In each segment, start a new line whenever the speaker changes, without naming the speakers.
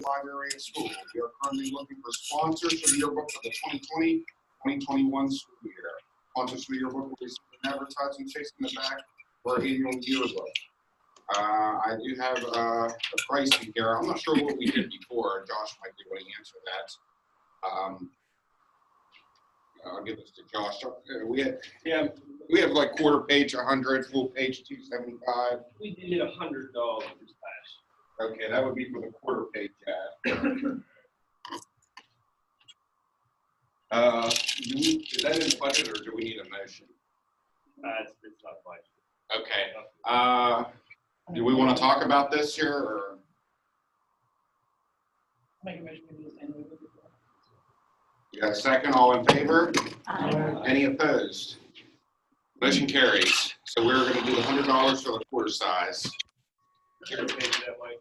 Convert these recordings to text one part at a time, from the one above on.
library and school. We are currently looking for sponsors for the yearbook for the 2020-2021 school year. Sponsors for the yearbook will receive an advertising chase in the back for our annual yearbook. I do have a pricing here. I'm not sure what we did before. Josh might be able to answer that. I'll give this to Josh. We have like quarter page 100, full page 275.
We did $100 this past.
Okay, that would be for the quarter page ad. Is that in the budget, or do we need a motion?
It's not budget.
Okay. Do we want to talk about this here, or?
Make a motion to use annual.
You got a second? All in favor?
Aye.
Any opposed? Motion carries. So we're going to do the $100 for the quarter size.
Can you pay it that way?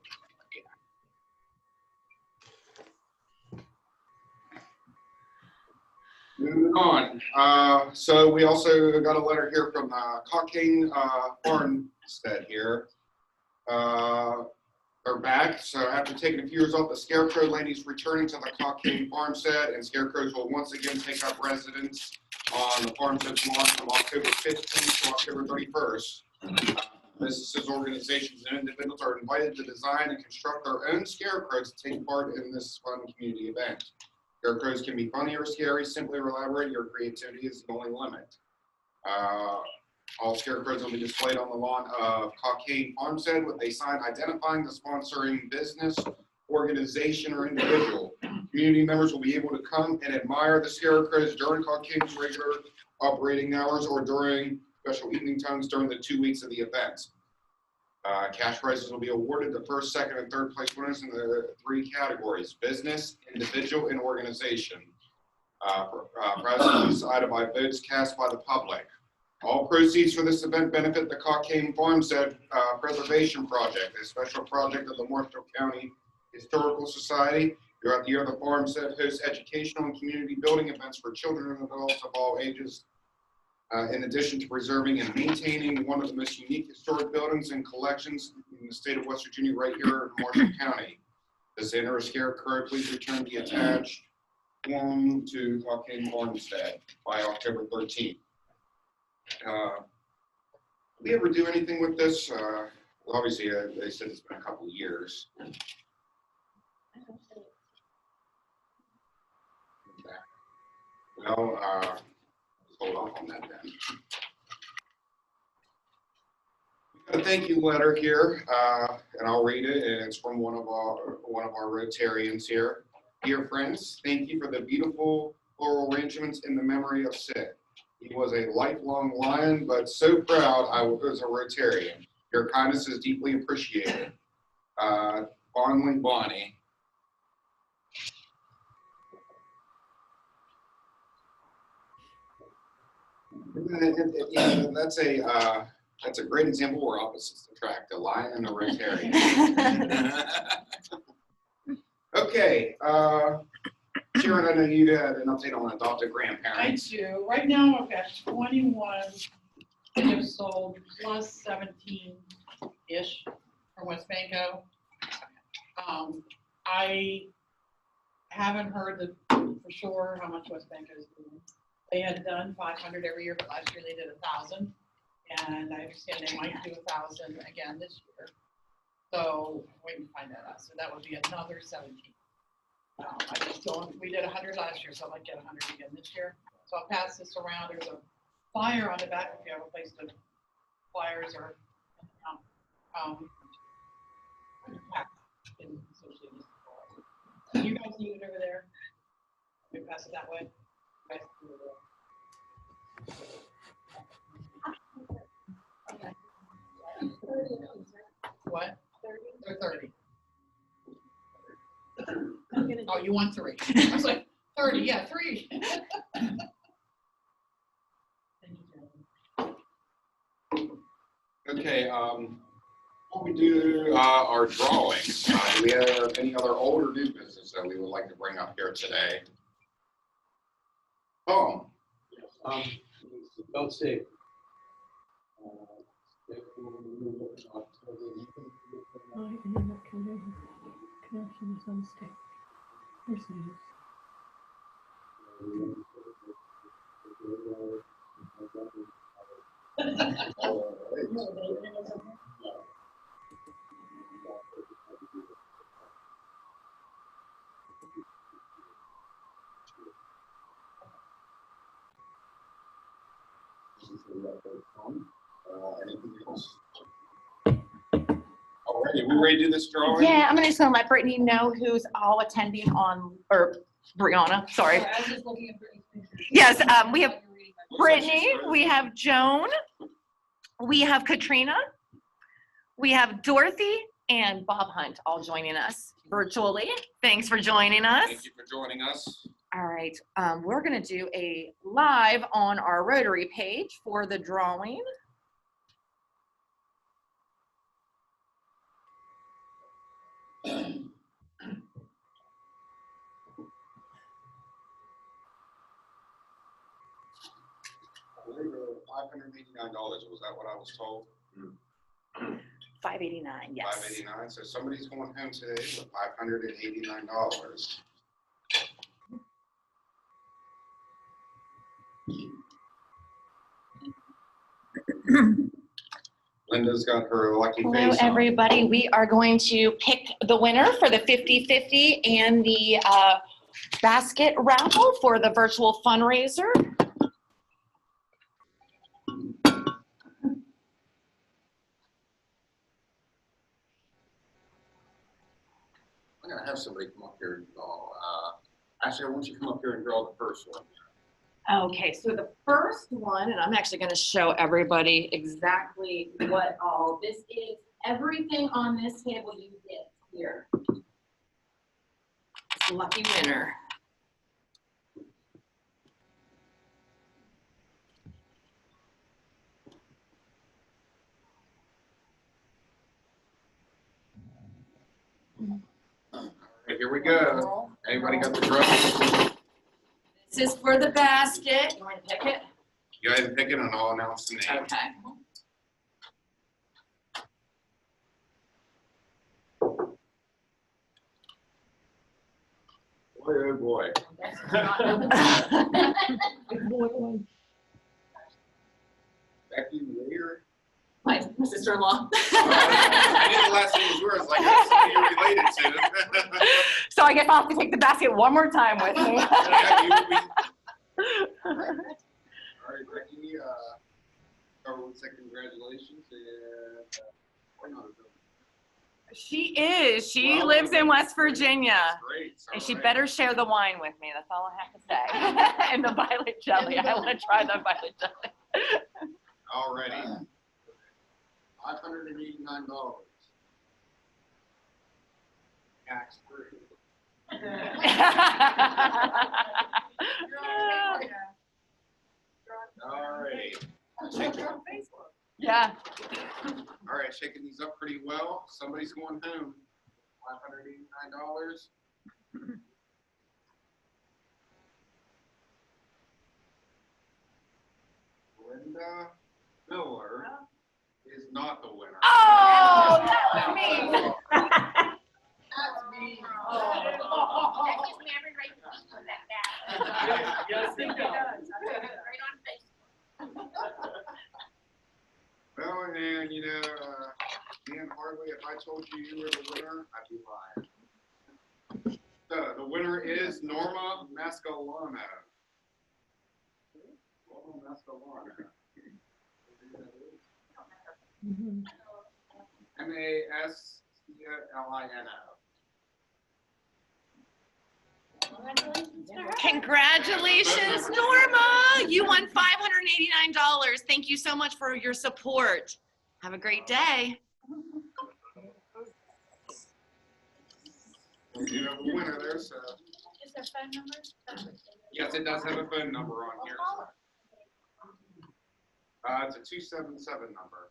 Moving on. So we also got a letter here from Cockane Farmstead here. Are back. So after taking a few years off the Scarecrow Lady's returning to the Cockane Farmstead, and Scarecrows will once again take up residence on the farmstead's lawn from October 15th to October 31st. Businesses, organizations, and individuals are invited to design and construct their own scarecrows to take part in this fun community event. Scarecrows can be funny or scary. Simply elaborate. Your creativity is the only limit. All scarecrows will be displayed on the lawn of Cockane Farmstead with a sign identifying the sponsoring business, organization, or individual. Community members will be able to come and admire the scarecrows during Cockane's regular operating hours or during special evening times during the 2 weeks of the event. Cash prizes will be awarded to first, second, and third place winners in the 3 categories: business, individual, and organization. Prizes will be decided by votes cast by the public. All proceeds for this event benefit the Cockane Farmstead Preservation Project, a special project of the Morrisville County Historical Society. Throughout the year, the Farmstead hosts educational and community building events for children and adults of all ages. In addition to preserving and maintaining one of the most unique historic buildings and collections in the state of West Virginia, right here in Morrisville County. The Center of Scarecrow, please return the attached form to Cockane Farmstead by October 13th. Did we ever do anything with this? Well, obviously, they said it's been a couple of years. Well, let's hold off on that then. We got a thank you letter here, and I'll read it. And it's from one of our Rotarians here. Dear friends, thank you for the beautiful floral arrangements in the memory of Sid. He was a lifelong Lion, but so proud I was a Rotarian. Your kindness is deeply appreciated. Fondly, Bonnie. That's a great example where opposites attract, a Lion and a Rotarian. Okay. Sharon, I know you had an update on adopted grandparents.
I do. Right now, I've got 21 that have sold plus 17-ish from West Banco. I haven't heard for sure how much West Banco is doing. They had done 500 every year, but last year they did 1,000. And I understand they might do 1,000 again this year. So wait to find that out. So that would be another 17. I just don't, we did 100 last year, so I might get 100 again this year. So I'll pass this around. There's a flyer on the back if you have a place to flyers or you guys need it over there. We pass it that way. You guys do it there. What? 30. They're 30. Oh, you want 3. I was like, 30, yeah, 3.
Okay, before we do our drawings, do we have any other old or new business that we would like to bring up here today? Oh.
Don't say.
Caption is unstable. There's news.
Anything else? Alrighty, we ready to do this drawing?
Yeah, I'm just gonna let Brittany know who's all attending on, or Brianna, sorry.
I was just looking at Brittany's pictures.
Yes, we have Brittany, we have Joan, we have Katrina, we have Dorothy, and Bob Hunt all joining us virtually. Thanks for joining us.
Thank you for joining us.
All right, we're gonna do a live on our Rotary page for the drawing.
$589, was that what I was told?
589, yes.
589, so somebody's going home today with $589. Linda's got her lucky
Hello,
face on.
everybody. We are going to pick the winner for the 50/50 and the basket raffle for the virtual fundraiser.
I'm gonna have somebody come up here and draw. Actually, I want you to come up here and draw the first one.
Okay, so the first one, and I'm actually going to show everybody exactly what all this is. Everything on this table you get here. Lucky winner.
All right, here we go. Anybody got the draw?
This is for the basket. You want to pick it?
You guys pick it and I'll announce the name.
Okay.
Boy, oh boy. Becky Lear.
My sister-in-law.
I knew the last name was yours, like that's somebody you're related to.
So I guess I'll have to take the basket one more time with me.
Yeah, all right, Becky, I would say congratulations and why not?
She is. She
Wow.
lives in West Virginia.
Great.
And she
All right.
better share the wine with me. That's all I have to say. And the violet jelly. I want to try the violet jelly.
Alrighty. $589. Tax free. Alrighty.
Yeah.
All right, shaking these up pretty well. Somebody's going home. $589. Linda Miller is not the winner.
Oh, that was me.
That's me.
That gives me every right to keep on that.
Yes, it does.
Right on Facebook.
Well, and you know, Dan Hartley, if I told you you were the winner, I'd be lying. So the winner is Norma Mascalano. Norma Mascalano. Mascalino.
Congratulations, Norma. You won $589. Thank you so much for your support. Have a great day.
You have a winner there, so.
Is there phone numbers?
Yes, it does have a phone number on here. It's a 277 number.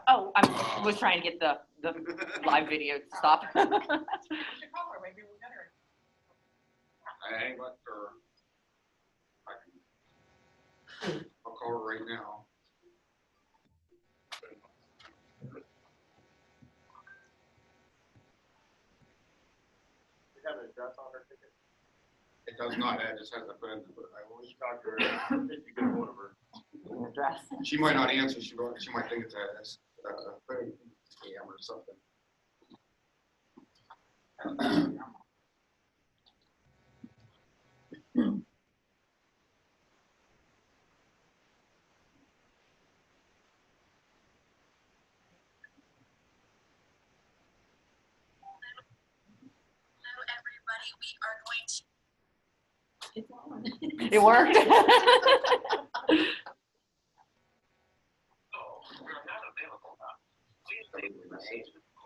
Oh, I was trying to get the live video to stop.
We should call her, maybe we'll get her.
I ain't let her. I'll call her right now.
that's on her ticket?
It does not, it just has a phone number. I will-
You talk to her, if you get one of her.
Address.
She might not answer, she might think it's a phone scam or something.
It worked.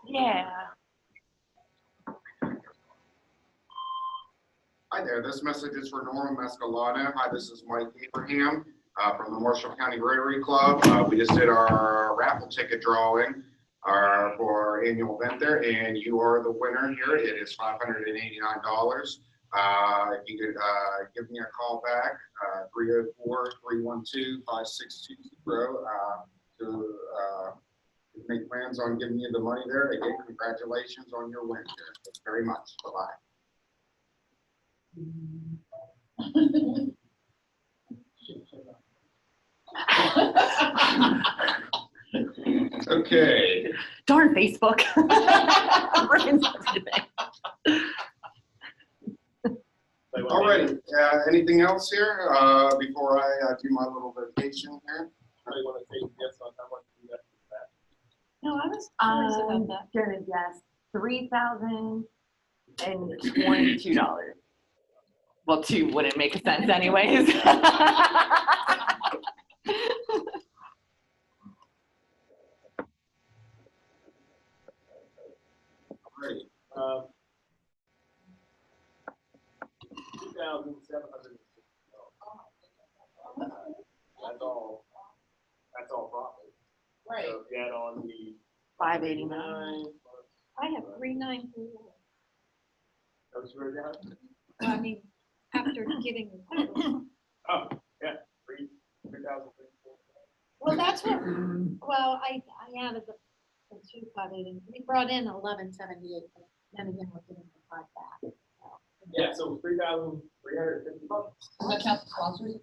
Yeah.
Hi there, this message is for Norma Mescalano. Hi, this is Mike Abraham from the Marshall County Rotary Club. We just did our raffle ticket drawing for our annual event there, and you are the winner here. It is $589. If you could give me a call back, 304-312-5620 to make plans on giving you the money there. Again, congratulations on your win here. Thanks very much. Bye-bye. Okay.
Darn Facebook. Ruins everything.
All right. Anything else here before I do my little vacation here?
Anybody want to take a guess on how much you got back?
No, I was curious about that.
Gonna guess $3,022. Well, 2 wouldn't make sense anyways.
Great.
2,760. That's all profit.
Right.
So if you add on the
589.
I have 394.
Those were down.
I mean, after giving.
Oh, yeah, 3,000.
Well, that's what, well, I added the 2,580. We brought in 1178, but then again, we're getting the 5 back.
Yeah, so $3,350.
Does that count the sponsors?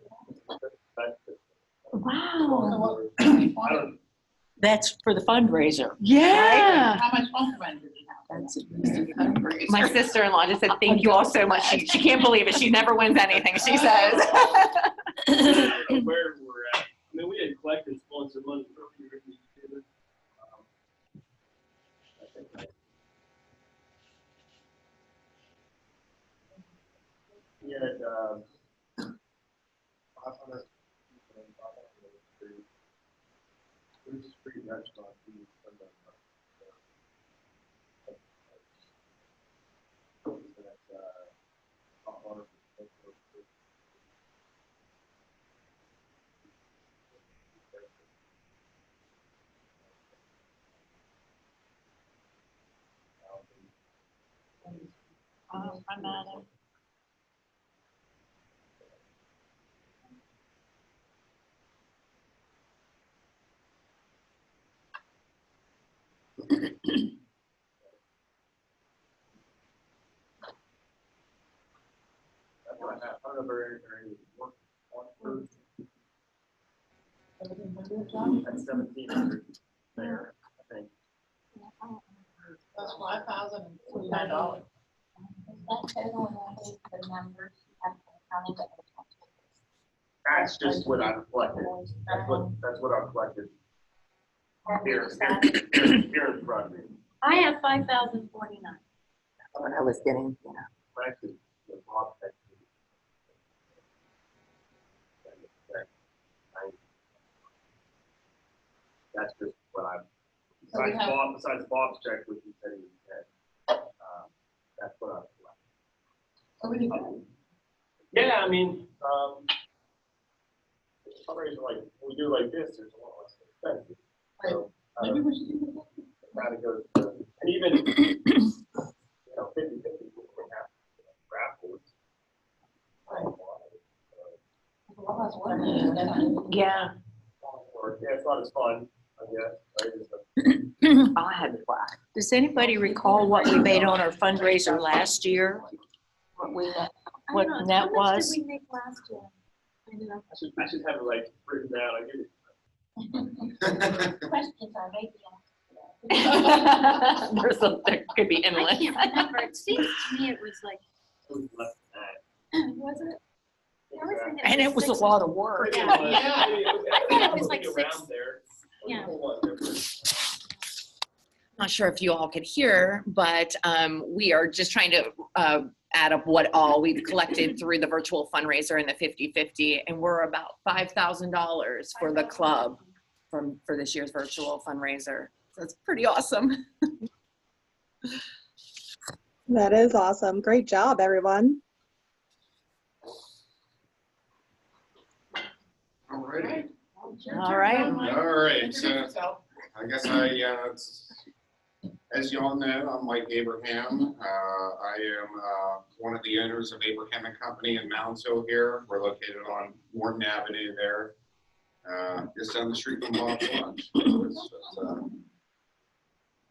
Wow.
I don't,
That's for the fundraiser.
Yeah.
How much sponsor money did you have?
That's fundraiser.
My sister-in-law just said, thank you all so much. She can't believe it. She never wins anything, she says.
I don't know where we're at. I mean, we had collected sponsor money earlier in the year. I think we had 500. This is pretty much on the.
I'm at it.
That's what I have. I don't know if any work on first. That's 1,700 there, I think.
That's $5,049.
That's just what I've collected. That's what I've collected. Here in front of me.
I have 5,049.
What I was getting, yeah.
Actually, the Bob texted me. That's just what I've,
So we have-
besides Bob's check, which he said he was dead. That's what I've collected.
So we can,
Yeah, I mean, fundraiser like, we do like this, there's a lot less expensive. So,
maybe we should do that.
it kind of goes, and even, 50/50, we have raffles.
Well, that's one.
Yeah.
Or, yeah, it's not as fun, I guess, right? It's
I had to laugh.
Does anybody recall what we made on our fundraiser last year? we,
I
what
don't know,
net
how much
was?
did we make last year? I don't know.
I should have it like written down. I did it.
Questions are maybe
There could be
I
endless.
can't remember, it seems to me it was like,
It was less than that.
was it? I always think
And it was a
six-
lot of work.
Yeah.
I
thought it was like six.
Around there.
Yeah.
A whole lot different.
Not sure if you all could hear, but we are just trying to add up what all we've collected through the virtual fundraiser and the 50/50, and we're about $5,000 for the club for this year's virtual fundraiser. So it's pretty awesome.
That is awesome. Great job, everyone.
Alrighty.
All right.
All right,
Introduce
so
yourself.
I guess as you all know, I'm Mike Abraham. I am one of the owners of Abraham and Company in Moundsville here. We're located on Morton Avenue there, just down the street from Bob's Lunch.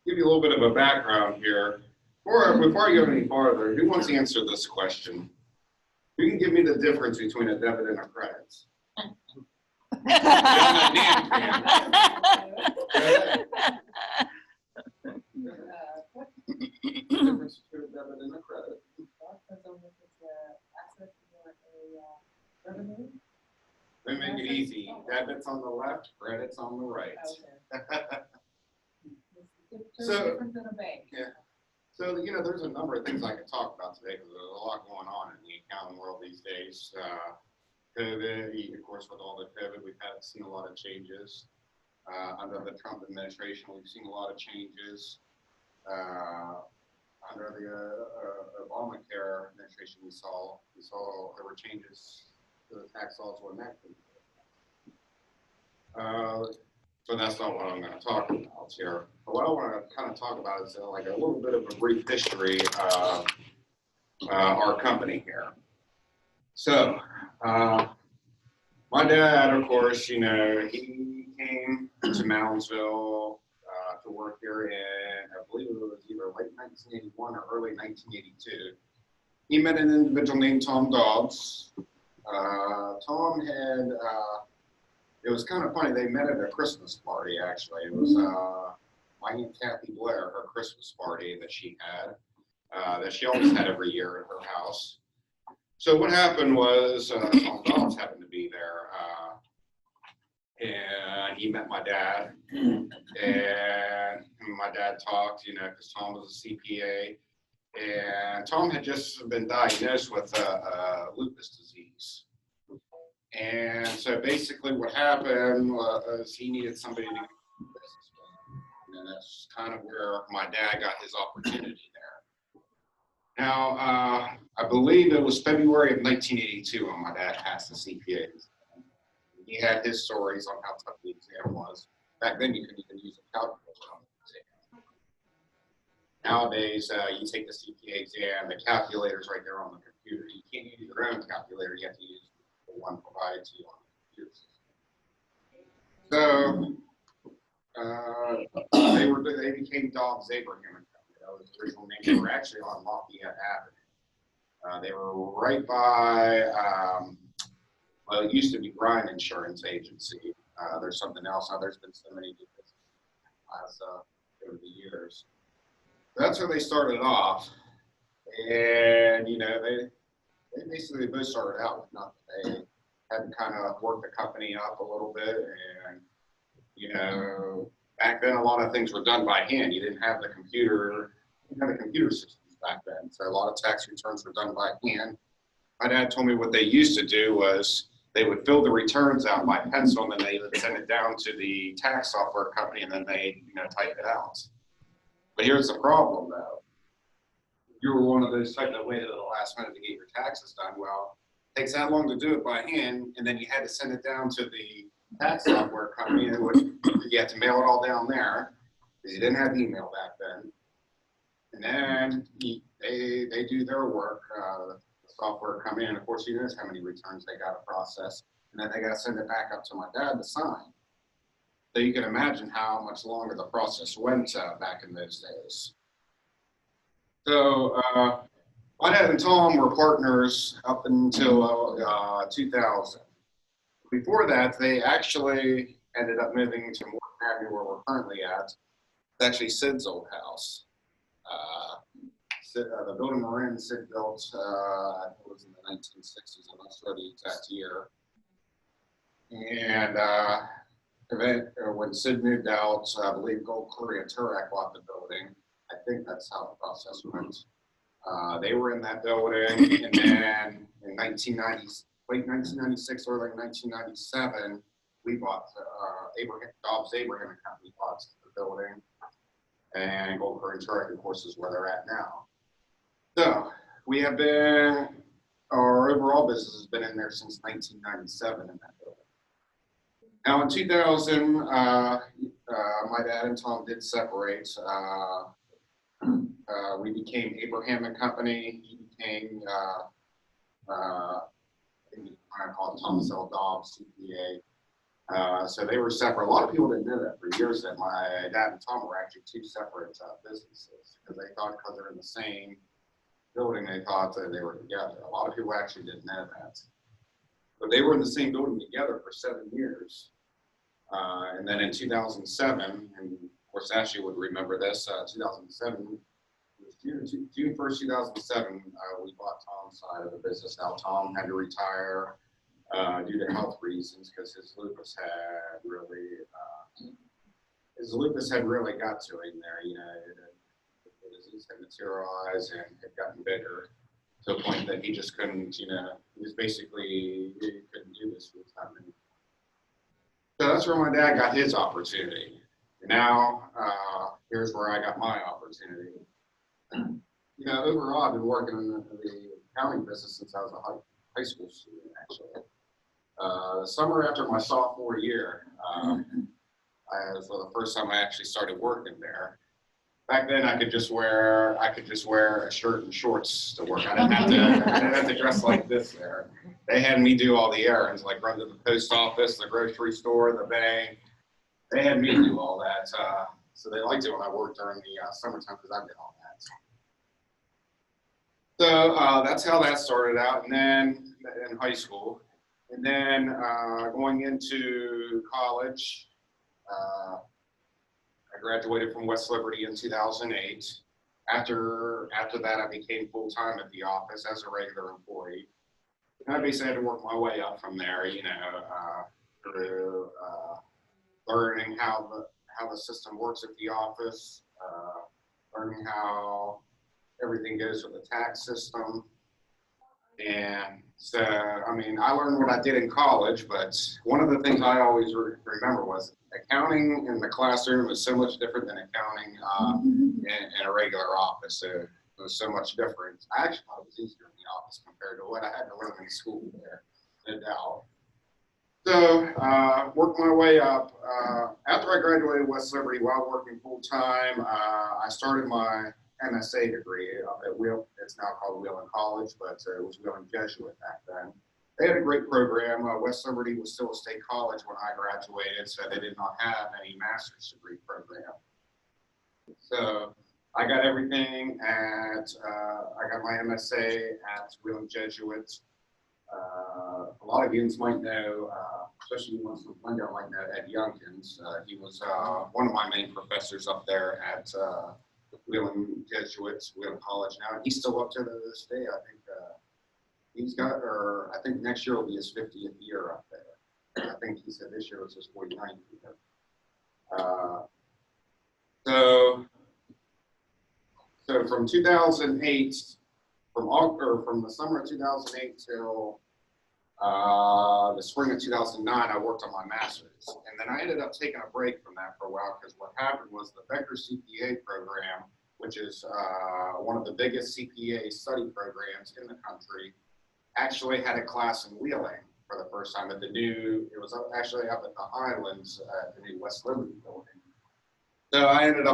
Give you a little bit of a background here. Before I go any farther, who wants to answer this question? Who can give me the difference between a debit and a credit? Difference between a debit and a credit. They make it easy. Debit's on the left, credit's on the right. So,
Different than a bank.
yeah. So, you know, there's a number of things I could talk about today because there's a lot going on in the accounting world these days. COVID, of course, with all the COVID, we've seen a lot of changes. Under the Trump administration, we've seen a lot of changes. Under the Obamacare administration, we saw there were changes to the tax laws when that came. So that's not what I'm going to talk about here. But what I want to kind of talk about is like a little bit of a brief history of our company here. So, my dad, of course, you know, he came to Moundsville to work here in, I believe it was either late 1981 or early 1982. He met an individual named Tom Dobbs. Tom had, it was kind of funny, they met at a Christmas party, actually. It was my Aunt Kathy Blair, her Christmas party that she had, that she always had every year at her house. So what happened was Tom Dobbs happened to be there, and he met my dad, and my dad talked, you know, because Tom was a CPA, and Tom had just been diagnosed with lupus disease. And so basically what happened was he needed somebody to do business with, and that's kind of where my dad got his opportunity there. Now, I believe it was February of 1982 when my dad passed the CPA exam. He had his stories on how tough the exam was. Back then, you couldn't even use a calculator on the exam. Nowadays, you take the CPA exam, the calculator's right there on the computer. You can't use your own calculator. You have to use the one provided to you on the computer system. So, they became Dobbs Abraham and Company. That was the original name. They were actually on Lafayette Avenue. They were right by, well, it used to be Bryan Insurance Agency. There's something else now. There's been so many different over the years. That's where they started off. And, you know, they basically both started out with nothing. They had to kind of work the company up a little bit. And, you know, back then a lot of things were done by hand. You didn't have the computer systems back then. So a lot of tax returns were done by hand. My dad told me what they used to do was they would fill the returns out by pencil, and then they would send it down to the tax software company, and then they, you know, type it out. But here's the problem, though. You were one of those type that waited to the last minute to get your taxes done. Well, it takes that long to do it by hand, and then you had to send it down to the tax software company, and you had to mail it all down there because you didn't have email back then. And then they do their work. The software come in, and of course, you know how many returns they got to process, and then they got to send it back up to my dad to sign. So you can imagine how much longer the process went back in those days. So My dad and Tom were partners up until 2000. Before that, they actually ended up moving to Morton Avenue, where we're currently at. It's actually Sid's old house. The building we're in, Sid built, it was in the 1960s, I'm not sure the exact year. And when Sid moved out, I believe Gold Korea Turek bought the building. I think that's how the process went. They were in that building, and then in late 1996, early 1997, we bought Dobbs Abraham and Company bought the building, and Gold Korea Turek, of course, is where they're at now. So we have been, our overall business has been in there since 1997 in that building. Now in 2000, my dad and Tom did separate. We became Abraham and Company. He became, I call it Thomas L. Dobbs, CPA. So they were separate. A lot of people didn't know that for years that my dad and Tom were actually two separate businesses, because they thought because they're in the same building, they thought that they were together. A lot of people actually didn't know that. But they were in the same building together for 7 years. And then in 2007, and of course Ashley would remember this, 2007, it was June 1st, 2007, we bought Tom's side of the business. Now Tom had to retire due to health reasons, because his lupus had really got to him there. You know, the disease had materialized and had gotten bigger to a point that he just couldn't, you know, he couldn't do this full time anymore. So that's where my dad got his opportunity. Now, here's where I got my opportunity. You know, overall, I've been working in the accounting business since I was a high school student, actually. The summer after my sophomore year, was the first time I actually started working there. Back then, I could just wear a shirt and shorts to work. I didn't have to dress like this there. They had me do all the errands, like run to the post office, the grocery store, the bank. They had me do all that. So they liked it when I worked during the summertime, because I did all that. So that's how that started out, and then in high school. And then going into college, I graduated from West Liberty in 2008. After that, I became full-time at the office as a regular employee. And I basically had to work my way up from there, you know, through learning how the system works at the office, learning how everything goes with the tax system. And so, I mean, I learned what I did in college, but one of the things I always remember was accounting in the classroom was so much different than accounting in a regular office. So it was so much different. I actually thought it was easier in the office compared to what I had to learn in school there, no doubt. So worked my way up. After I graduated West Liberty, while working full time, I started my MSA degree at Wheeling. It's now called Wheeling College, but it was Wheeling Jesuit back then. They had a great program. West Liberty was still a state college when I graduated, so they did not have any master's degree program. So I got everything I got my MSA at Wheeling Jesuit. A lot of you might know, especially ones from Glendale might know Ed Youngkins. He was one of my main professors up there at Wheeling Jesuits, Wheeling College now. He's still up to this day. I think I think next year will be his 50th year up there. I think he said this year was his 49th year. So from 2008, from the summer of 2008 till the spring of 2009, I worked on my master's. And then I ended up taking a break from that for a while, because what happened was the Becker CPA program, which is one of the biggest CPA study programs in the country, actually had a class in Wheeling for the first time it was actually up at the Highlands at the new West Liberty building. So I ended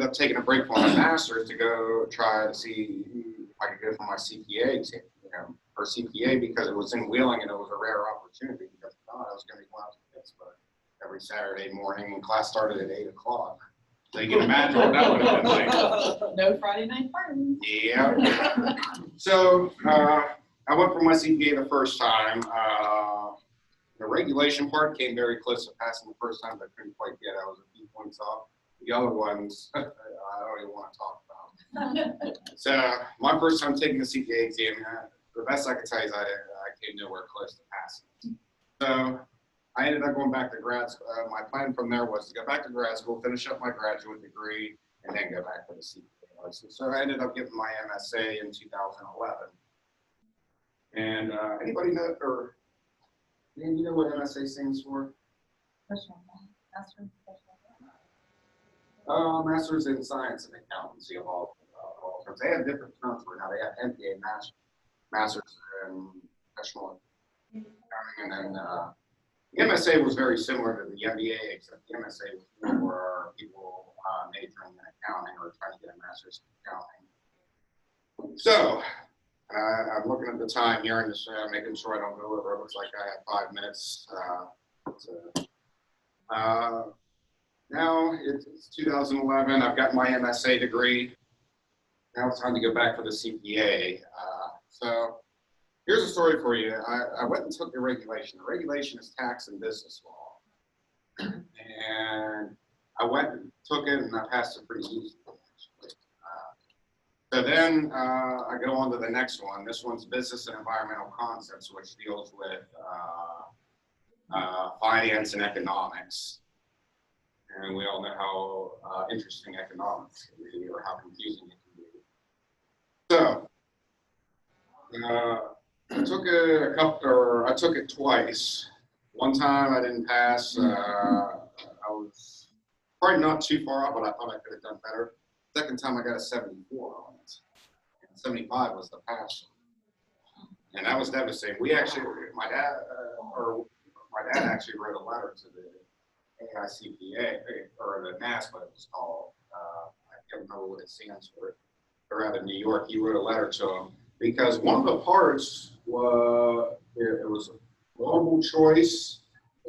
up taking a break from my master's to go try to see if I could go for my CPA, for CPA, because it was in Wheeling and it was a rare opportunity, because I was going to be going out to Pittsburgh every Saturday morning, and class started at 8 o'clock. So you can imagine what that would have been like.
No Friday night parties.
Yeah. So, I went for my CPA the first time. The regulation part came very close to passing the first time, but I couldn't quite get it. I was a few points off. The other ones, I don't even want to talk about. So, my first time taking the CPA exam, the best I could tell you is I came nowhere close to passing. So, I ended up going back to grad school. My plan from there was to go back to grad school, finish up my graduate degree, and then go back for the CPA license. So I ended up getting my MSA in 2011. And anybody know, or do you know what MSA stands for? Masters in Science and Accountancy of all terms. They have different terms for it now. They have MBA, Masters in Professional Accounting, and then the MSA was very similar to the MBA, except the MSA was more for people majoring in accounting or trying to get a master's in accounting. So, I'm looking at the time here and just making sure I don't go over. It looks like I have 5 minutes. Now it's 2011. I've got my MSA degree. Now it's time to go back for the CPA. So, here's a story for you. I went and took the regulation. The regulation is tax and business law. And I went and took it, and I passed it pretty easily, actually. So then I go on to the next one. This one's business and environmental concepts, which deals with finance and economics. And we all know how interesting economics can be, or how confusing it can be. So, I took it twice. One time I didn't pass. I was probably not too far off, but I thought I could have done better. Second time I got a 74 on it. And 75 was the pass. And that was devastating. We actually, my dad actually wrote a letter to the AICPA, or the NAS, what it was called. I can't remember what it stands for. They're out of New York. He wrote a letter to him. Because one of the parts was, it was a multiple choice,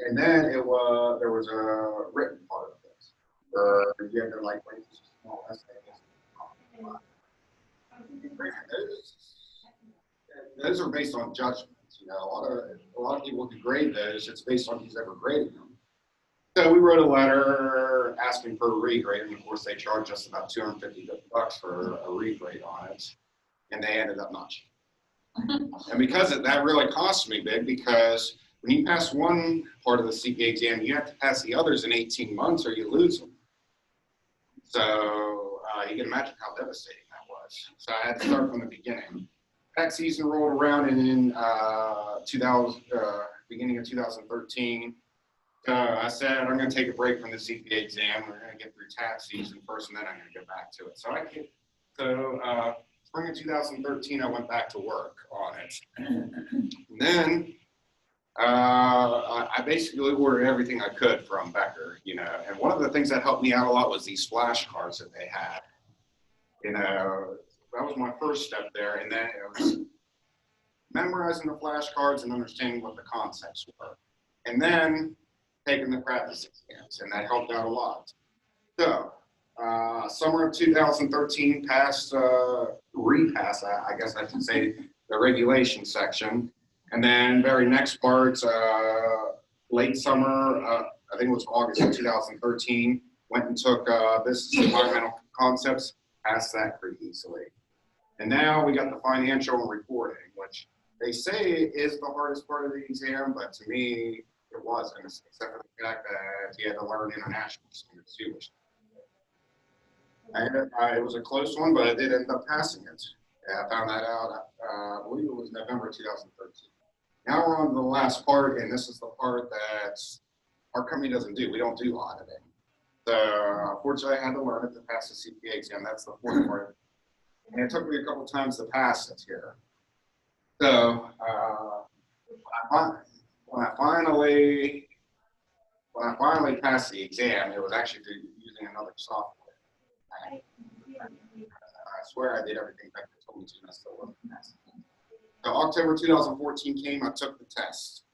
and then there was a written part of it, where you had to like write this small essay. Those are based on judgments. You know, a lot of people who grade those, it's based on who's ever graded them. So we wrote a letter asking for a regrade, and of course they charged us about $250 for a regrade on it. And they ended up not. And because of that really cost me big, because when you pass one part of the CPA exam, you have to pass the others in 18 months or you lose them. So you can imagine how devastating that was. So I had to start from the beginning. Tax season rolled around in beginning of 2013. I said, I'm going to take a break from the CPA exam. We're going to get through tax season first, and then I'm going to go back to it. So spring of 2013, I went back to work on it. And then I basically ordered everything I could from Becker, you know. And one of the things that helped me out a lot was these flashcards that they had. You know, that was my first step there. And then it was memorizing the flashcards and understanding what the concepts were. And then taking the practice exams, and that helped out a lot. So, summer of 2013, repass, I guess I should say, the regulation section. And then very next part, late summer, I think it was August of 2013, went and took business environmental concepts, passed that pretty easily. And now we got the financial and reporting, which they say is the hardest part of the exam, but to me, it wasn't, except for the fact that you had to learn international standards too, which it was a close one, but I did end up passing it. I found that out, I believe it was November 2013. Now we're on to the last part, and this is the part that our company doesn't do. We don't do auditing. So unfortunately, I had to learn it to pass the CPA exam. That's the fourth part. And it took me a couple times to pass it here. So when I finally passed the exam, it was actually using another software. I swear I did everything Becker told me to, and I still wasn't passing. So October 2014 came, I took the test.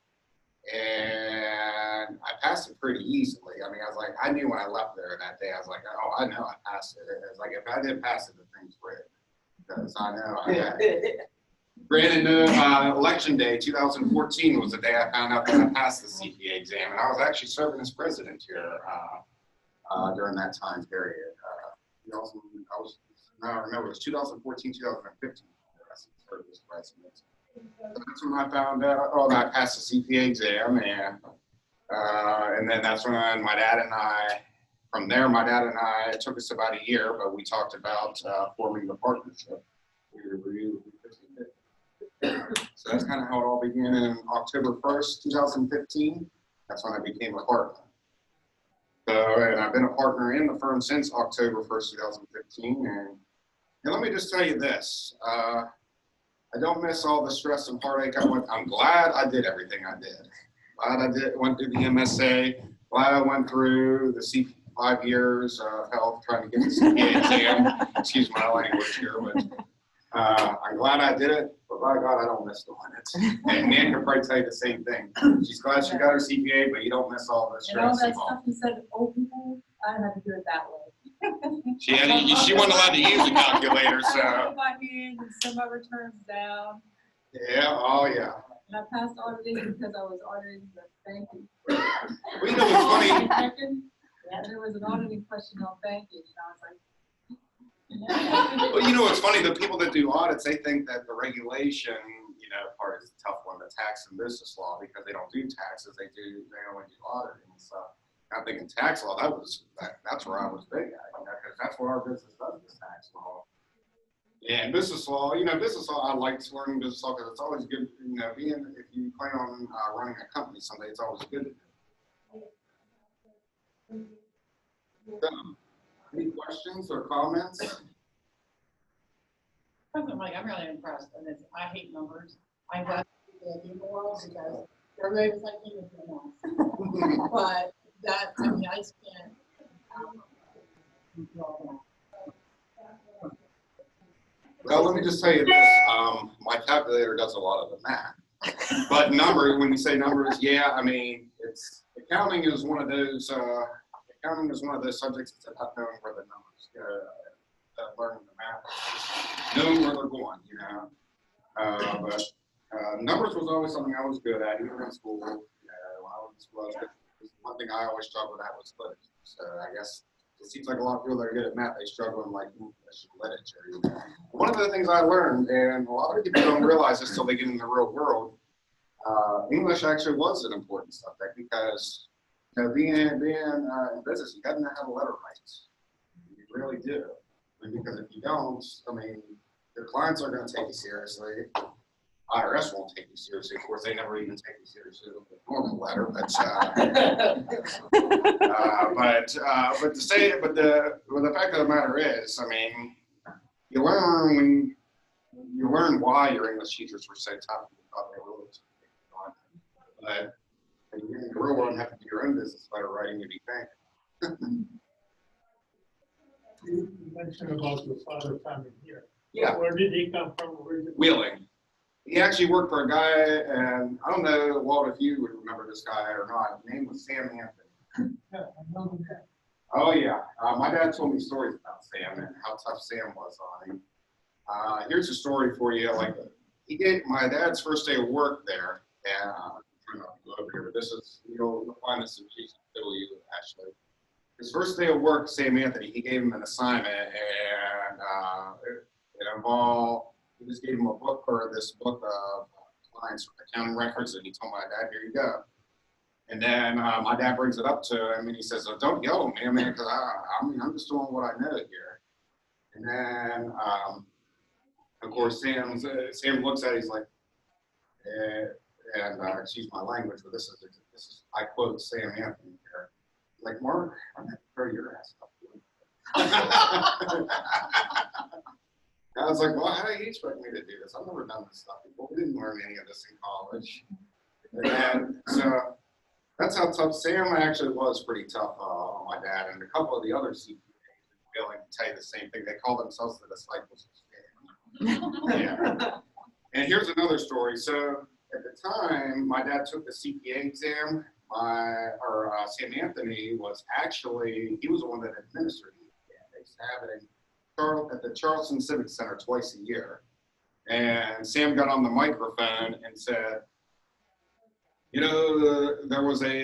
And I passed it pretty easily. I mean, I was like, I knew when I left there that day, I was like, oh, I know I passed it. It was like, if I didn't pass it, the thing's rigged. Because I know I had it. Granted, election day 2014 was the day I found out that I passed the CPA exam, and I was actually serving as president here during that time period. I remember it was 2014, 2015. I served as president. So that's when I found out, oh, that I passed the CPA exam, and then that's when my dad and I, from there, my dad and I, it took us about a year, but we talked about forming the partnership. So that's kind of how it all began in October 1st, 2015. That's when I became a partner. So, and I've been a partner in the firm since October 1st, 2015. And let me just tell you this. I don't miss all the stress and heartache I'm glad I did everything I did. Glad I went through the MSA. Glad I went through the 5 years of health trying to get the CPA exam. Excuse my language here, but I'm glad I did it. But by God, I don't miss doing it. And Nan can probably tell you the same thing. She's glad she got her CPA, but you don't miss all the
And all
stress
that
involved.
stuff you said, old people, I had to do it that way.
She wasn't allowed to use a calculator,
I
so
put my hand and send my returns down.
yeah, oh yeah.
And I passed auditing because I was auditing the banking.
Well, you know what's funny?
And there was an auditing question on banking, and I was like.
Well, you know what's funny? The people that do audits, they think that the regulation, part is the tough one, the tax and business law, because they don't do taxes, they only do auditing and stuff. I think in tax law, that's where I was big at, because that's what our business does, is tax law. Yeah, and business law, business law, I like learning business law because it's always good, if you plan on running a company someday, it's always good to do. So, any questions or comments?
President Mike, I'm really impressed, and I hate numbers. I'm glad people in the world because everybody was like, anything else. But that, I just can't.
Well, let me just tell you this. My calculator does a lot of the math. But numbers, when you say numbers, yeah, it's accounting is one of those. Accounting is one of those subjects that's about knowing where the numbers, learning the math, knowing where they're going, But numbers was always something I was good at, even in school. When I was in school, one thing I always struggled at was literature. So I guess it seems like a lot of people that are good at math, they struggle in like English and literature. One of the things I learned, and a lot of people don't realize this till they get in the real world, English actually was an important subject because being in business, you got to know how to letter write. You really do. Because if you don't, your clients are going to take you seriously. IRS won't take you seriously. Of course, they never even take you seriously with a normal letter. But the fact of the matter is, you learn why your English teachers were so tough. You thought they were really tough. But in the real world, you have to do your own business letter writing to be thanked.
You mentioned about your father coming here.
Yeah.
Where did he come from originally?
Wheeling. He actually worked for a guy, and I don't know, Walt, if you would remember this guy or not. His name was Sam Anthony.
Yeah, I know that.
Oh, yeah. My dad told me stories about Sam and how tough Sam was on him. Here's a story for you. He gave my dad's first day of work there, and I'm trying not to go over here, but you'll find this in GCW, actually. His first day of work, Sam Anthony, he gave him an assignment, and it involved, he just gave him this book of clients' accounting records, and he told my dad, here you go. And then my dad brings it up to him, and he says, oh, don't yell at me, because I'm just doing what I know here. And then, of course, Sam looks at it, he's like, excuse my language, but this is I quote Sam Anthony here. Like, Mark, I'm going to throw your ass up. I was like, well, how do you expect me to do this? I've never done this stuff before. We didn't learn any of this in college. And so that's how tough Sam actually was, pretty tough on my dad. And a couple of the other CPAs are willing to tell you the same thing. They call themselves the disciples of Sam. Yeah. And here's another story. So at the time, my dad took the CPA exam. Sam Anthony was actually, he was the one that administered the exam. They used to have it at the Charleston Civic Center twice a year. And Sam got on the microphone and said, you know, there was one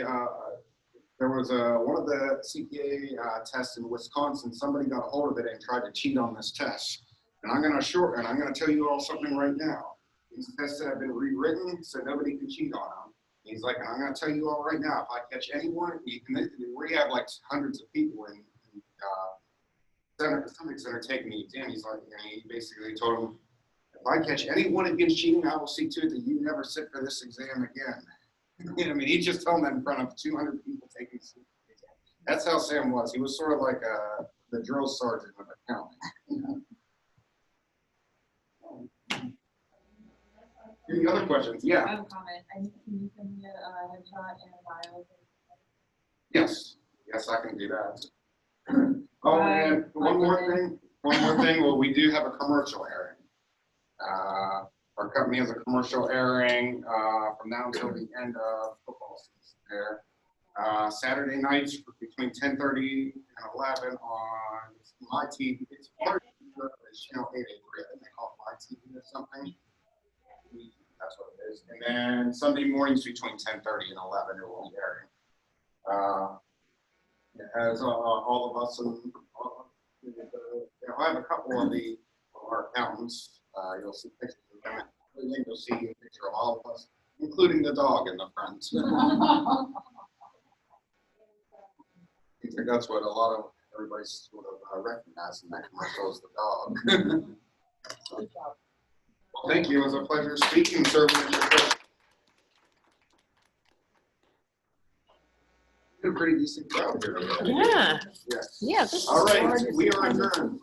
of the CPA tests in Wisconsin. Somebody got a hold of it and tried to cheat on this test. And I'm going to tell you all something right now. These tests have been rewritten so nobody can cheat on them. He's like, and I'm going to tell you all right now, if I catch anyone, we have like hundreds of people in Civic Center taking the exam. He's like, and he basically told him, if I catch anyone against cheating, I will see to it that you never sit for this exam again. You know, I mean, he's just telling that in front of 200 people taking the exam. That's how Sam was. He was sort of like the drill sergeant of accounting. Any other questions?
I
Yeah.
have a comment. Can you send me a headshot and a bio?
Yes. Yes, I can do that. Oh, and one more thing. Well, we do have a commercial airing. Our company has a commercial airing from now until the end of football season there. Saturday nights between 10:30 and 11 on my TV. It's part of channel 883. I think they call it my TV or something. That's what it is. And then Sunday mornings between 10:30 and 11 it will be airing. It has all of us and I have a couple of our accountants. You'll see pictures of them. I think you'll see a picture of all of us, including the dog in the front. I think that's what a lot of everybody's sort of recognizing that commercial is the dog.
Good job.
Well, thank you. It was a pleasure speaking and serving as your coach. You did a pretty decent job here today.
Yeah.
Yes.
Yeah, this is
All right,
hard.
we are adjourned.